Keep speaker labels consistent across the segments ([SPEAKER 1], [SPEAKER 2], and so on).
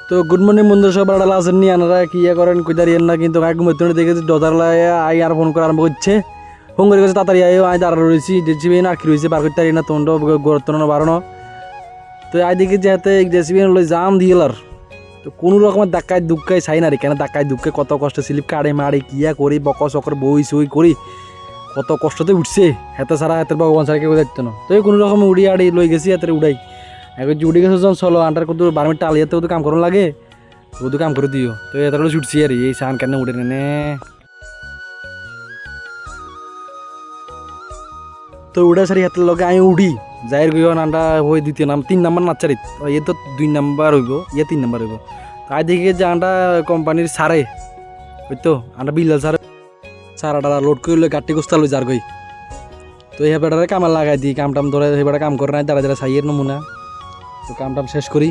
[SPEAKER 1] তো good morning বন্ধু সব আড়ালা আছেন নি আনারা কি করেন কইতারিয়েন না কিন্তু আগে মধ্যে দেখেছি ডজারলায় আই আর ফোন করা আরম্ভ করছে ফোন করে গেছে তাড়াতাড়ি আই আই দাঁড়া রয়েছি জেসিবি না কি রয়েছে বার করতে পারি না তোমরা গুরুত্ব না বাড়ানো তো আই দেখি যেতে জেসিবি লই জাম দিয়েলার তো কোনো রকমের ধাক্কায় দুঃখায় চাই না রে কেন ধাক্কায় দুঃখে কত কষ্ট স্লিপ কাড়ে মারে কিয়া করি বক চকর বই সই করি কত কষ্টতে উঠছে হেতে সারা হাতের ভগবান সারা কেউ দেখতো না তো কোনো রকম উড়ি আড়ি লই গেছি হাতের উড়াই এখন উড়ে গেছে যখন চলো আন্টার কত 12 মিনিট টালিয়াতে তো কাম করানো লাগে তো কাম করে দিও তো এত ছুটছি আর এই সান কেন উঠে নে তো উড়া সারি হাতের লগে আমি উড়ি যাইর গিয়ে আন্ডা হয়ে দ্বিতীয় নাম 3 নাম্বার নাচারিত এ তো 2 নাম্বার হইব 3 নাম্বার হইব তাই দেখি যে আন্ডা কোম্পানির সারে ওই তো আন্ডা বিল্লাল সারে সারাটা লোড করলে গাড়ি গোস্তা লই যার গই তো এই হেবাটারে কামে লাগাই দিই কাম টাম ধরে হেবাটা কাম করে নাই দাঁড়া দাঁড়া সাইয়ের নমুনা তো কাম টাম শেষ করি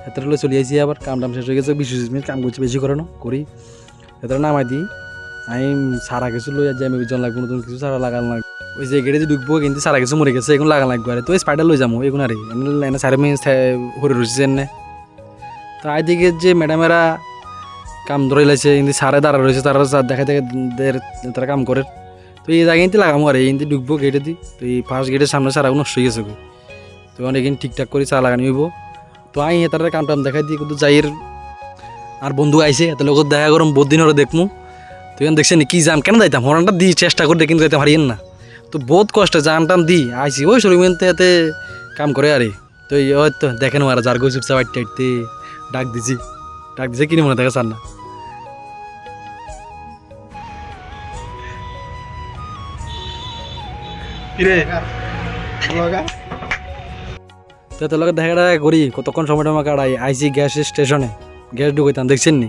[SPEAKER 1] হেতরে লই চলে আইছি আবার কাম টাম শেষ হয়ে গেছে 20 মিনিট কাম করছি বেশি করে না করি হেতরে নামাই দিই আমি সারা কিছু লই যাই আমি বিজন লাগবো নতুন কিছু সারা লাগান লাগবে ওই যে গেড়ে ঢুকবো কিন্তু সারা কিছু মরে গেছে এখন লাগান লাগবে আরে তো স্পাইডার লই যাবো এগুলো আরে এনে সারে মিনিট হরে রয়েছে এনে তো আই দিকে যে ম্যাডামেরা কাম ধরে লাইছে কিন্তু সারে দাঁড়া রয়েছে তারা দেখা দেখে তারা কাম করে তো এই জায়গায় কিন্তু লাগামো আর এই ঢুকবো গেটে দিই তো এই ফার্স্ট গেটের সামনে সারা নষ্ট হয়ে গেছে তো অনেক ঠিকঠাক করে চা লাগানি হইব তো আই তার কাম টাম দেখাই দিই কিন্তু যাইয়ের আর বন্ধু আইসে এত লোক দেখা করম বহুত দিন হরে দেখমু তো এখন দেখছেন কি জাম কেন যাইতাম হরানটা দিই চেষ্টা করে কিন্তু যাইতে পারিয়েন না তো বহুত কষ্টে জান টান দিই আইসি ওই শরীরতে এতে কাম করে আরে তো ওই তো দেখেন আর যার গো চুপচাপ আইটতে আইটতে ডাক দিছি কিনে মনে দেখা চান না তো তোর দেখা করি কতক্ষণ সময় টমা কাটাই আইসি গ্যাস স্টেশনে গ্যাস ঢুকাইতাম দেখছেন নি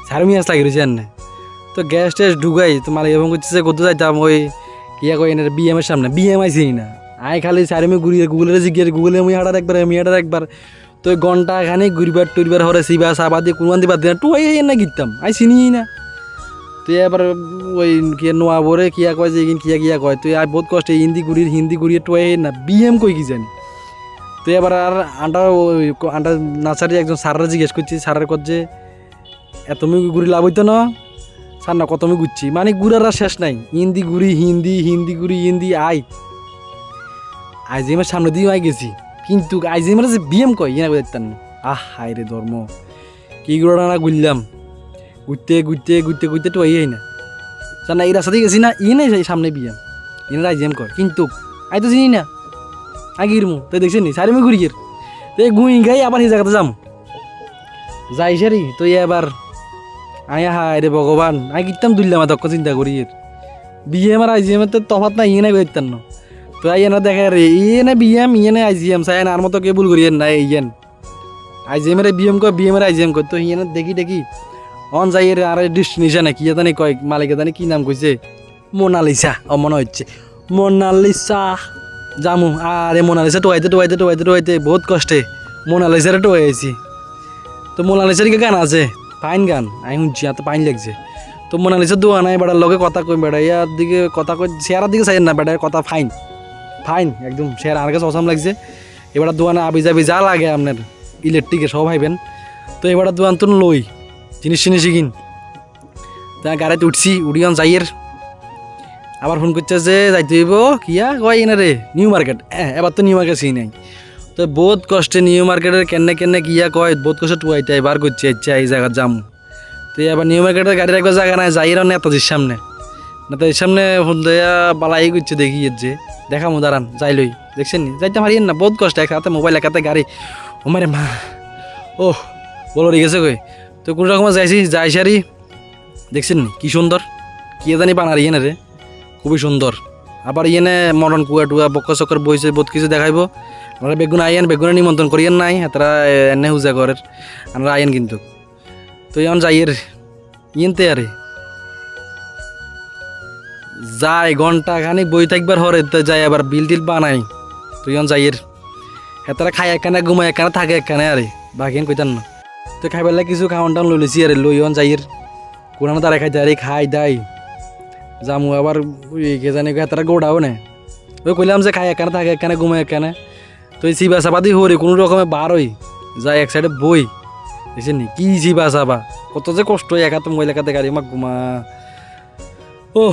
[SPEAKER 1] সাড়ে মিয়াস লাগি রয়েছে আনে তো গ্যাস ট্যাস ঢুকাই তো মালিক এবং করছে কোথাও যাইতাম ওই কিয়া কই এনে বিএম এর সামনে বিএম আইসি না আই খালি সাড়ে আমি ঘুরিয়ে গুগলের জিজ্ঞেস গুগলে আমি হাঁটার একবার তো ঘন্টা খানি ঘুরবার টুরবার হরে সিবা সাবা দিয়ে কোনো বাদ দিয়ে টুয়াই না গিরতাম আই চিনি না তুই এবার ওই কিয়া নোয়া বরে কিয়া কয় যে কিয়া কয় তুই আর বহুত কষ্টে হিন্দি ঘুরিয়ে টুয়াই না বিএম কই কি জানি তো এবার আর আন্ডা নাচারি একজন স্যাররা জিজ্ঞেস করছি স্যারের কত যে এতমি ঘুরি লাভ হইতো না স্যার না কত আমি ঘুরছি মানে ঘুরার আর শেষ নাই হিন্দি ঘুরি হিন্দি আইজিএমের সামনে দিয়ে আই গেছি কিন্তু আইজিএমের যে বিএম কয় ইয়ে না দেখতেন না হায় রে ধর্ম কি ঘুরা না ঘুরলাম ঘুরতে তো এই না স্যার না এই রাস্তা দিয়ে গেছি না ইয়ে নাই সামনে বিএম ইয়ে আইজিএম কয় কিন্তু আই তো চিনি না আগির মু তো দেখছেন নি সারি মু ঘুরিয়ে তো গুই গাই আবার সেই জায়গাতে যাম যাই সারি তো এবার আয় হায় রে ভগবান আই কিতাম দুললাম তক্ক চিন্তা করি বিএম আর আইজিএম তো তফাৎ না ইয়ে নাই দেখতেন না তো আই না দেখা রে ইয়ে না বিএম ইয়ে না আইজিএম চাই না আর মতো কে ভুল করিয়েন না ইয়েন আইজিএম এর বিএম কয় বিএম এর আইজিএম কয় তো ইয়ে না দেখি অন যাই আর ডেস্টিনেশন কি জানি কয় মালিকে জানি কি নাম কইছে মোনালিসা মনে হচ্ছে মোনালিসা জামু আরে মোনালিসা টোয়াইতে বহুত কষ্টে মোনালিসারে টোয়াইছি তো মোনালিসার কি গান আছে ফাইন গান আমি শুনছি এত ফাইন লাগছে তো মোনালিসার দোয়া নাই বেড়ার লগে কথা কই বেড়া ইয়ার দিকে কথা কই শেয়ার দিকে চাই না বেড়ার কথা ফাইন একদম শেয়ার আর কাছে অসাম লাগছে এবার দোয়ানে আবি যাবি যা লাগে আপনার ইলেকট্রিকে সব ভাইবেন তো এবার দোয়ান তো লই জিনিস কিন তা গাড়িতে উঠিয়ান যাইয়ের আবার ফোন করছে যে যাইতে হইব কিয়া কয় এনে রে নিউ মার্কেট এবার তো নিউ মার্কেট চিনি নাই তো বহুত কষ্টে নিউ মার্কেটের কেনে কিয়া কয় বহুত কষ্টে টুয়াইতে বার করছে ইচ্ছা এই জায়গার যাম তো এবার নিউ মার্কেটের গাড়ির একবার জায়গা নাই যাই না নেতাজির সামনে ফোন দেয়া বালাই করছে দেখি যে দেখামো দাঁড়ান যাই লই দেখছেন নি যাইতে পারিয়েন না বহুত কষ্ট একাতে মোবাইল একাতে গাড়ি ও মারে মা ও বলো গেছে কই তো কোন রকম যাই সারি দেখছেন নি কি সুন্দর কি জানি বানার ইয়ে না রে খুবই সুন্দর আবার ইয়েনে মরণ কুয়া বক্কা চক্কর বইছে বহুত কিছু দেখাইব আমরা বেগুনে নিমন্ত্রণ করিয়েন নাই তারা এনে হুজা করের আমরা আইন কিন্তু তো এখন যাইয়ের ইয়েনতে আরে যাই ঘন্টা খানিক বই থাকবার হরে যাই আবার বিল টিল বানাই তো এখন যাইয়ের হেতারা খাই একখানে ঘুমাই একখানে থাকে একখানে আরে বাকিন কইতান না তো খাইবার লাগে কিছু খাওয়ান টাউন লইছি আরে লই এখন যাইয়ের কোরআন তারা খাইতে আরে খাই দাই জামু আবার কে জানি তারা গোড়াও না ওই কইলাম যে খাই একখানে থাকে একখানে ঘুমাই একখানে তো এই চিবা চাপা দিয়ে হরে কোনো রকমে বার হই যায় এক সাইডে বই দেখছেন নি কি চিবা চাপা কত যে কষ্ট হয় একা তো মহিলা কাতে গাড়ি মা ঘুমা ও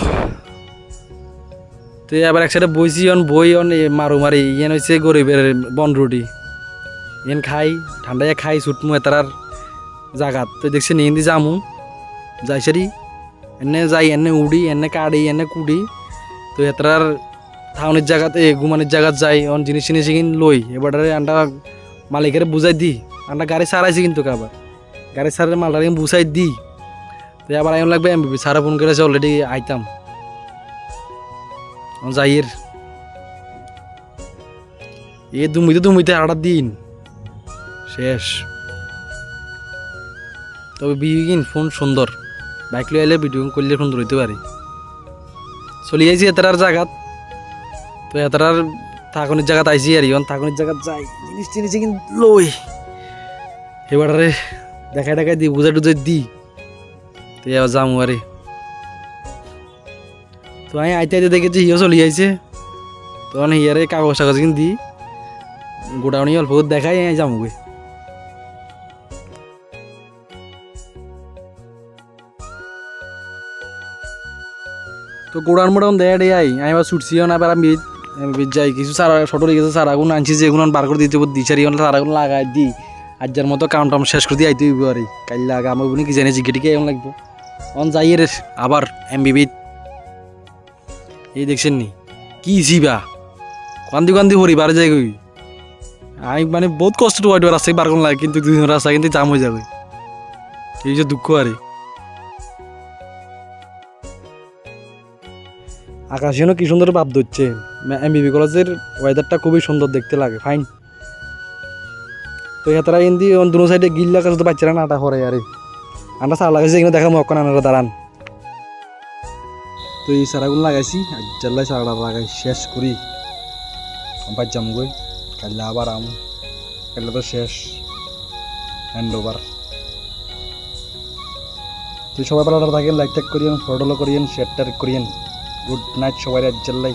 [SPEAKER 1] তো আবার এক সাইডে বইছি বই মারু মারি ইয়েন হয়েছে গরিবের বন রুটি ইয়েন খাই ঠান্ডায় খাই ছুটমু এতার জাগাত তো দেখছি নিন্দি যামু যাই সারি এনে যাই এনে উড়ি এনে কাড়ি এনে কুড়ি তো এতার থাউনের জায়গাতে ঘুমানির জায়গাত যাই জিনিস জিনিস কিন লই এবারে আন্ডা মালিকের বুঝাই দি আন্ডা গাড়ি সারাইছি কিন্তু আবার গাড়ি সারের মালটা বুঝাই দি তো আবার আইন লাগবে এমবিবি সারা ফোন করেছে অলরেডি আইতাম যাইয়ের এ দুমিতে আড়া দিন শেষ তবে বিগিন ফোন সুন্দর বাইক লই আইলে ভিডিও করলে সুন্দর হইতে পারে চলি যাইছি এতার জায়গাত তো এতার থাকনির জায়গাত আইছি আর ইন থাকনির জায়গাত যাই জিনিস টিনিস কিন্তু লই এবারে দেখাই দি বুঝাই টুজাই দি তো এবার যামু আরে তো আমি আইতে আইতে দেখেছি হিও চলি যাইছে তখন হিয়ারে কাগজ টাগজ কিন দি গোডাউনি অল্প দেখাই যামুগে তো গোডাউন মোডাউন দেয় ডে আই আমি এবার ছুটছিও না এবার আমি যাই কিছু সারা ছোটো লেগেছে সারাগুন আনছি যেগুলো বার করে দিতে দিছারি সারাগুলো লাগাই দি আজকের মতো কাউন্ট শেষ করে দিয়ে আইতে হইব আর কাল লাগা আমার বলি কি জানি জিজ্ঞেটিকে এমন লাগবো অন যাই রে আবার এমবিবি এই দেখছেন নি কি জিবা কান্দি হরি বার যাই গই আমি মানে বহুত কষ্ট ওয়াইড রাস্তায় বার করলাম কিন্তু দুদিন রাস্তা কিন্তু জাম হয়ে যাবে এই যে দুঃখ আরে আকাশেও কি সুন্দর ভাব ধরছে এমবিবি কলেজের ওয়েদারটা খুবই সুন্দর দেখতে লাগে ফাইন তো এতরা ইন্দি দুনো সাইডে গিল লাগা তো বাচ্চারা নাটা করে আরে আমরা সার লাগাইছি এখানে দেখা মক্কা নানারা দাঁড়ান তো এই সারাগুলো লাগাইছি আজ্জাল্লাই সারাটা লাগাই শেষ করি বাচ্চাম গই কাল্লা আবার আম কাল্লা তো শেষ হ্যান্ড ওভার তো সবাই ভালো থাকেন লাইক টাইক করিয়েন ফটো করিয়েন শেয়ার টেয়ার করিয়েন গুড নাইট সবাই আজ্জাল্লাই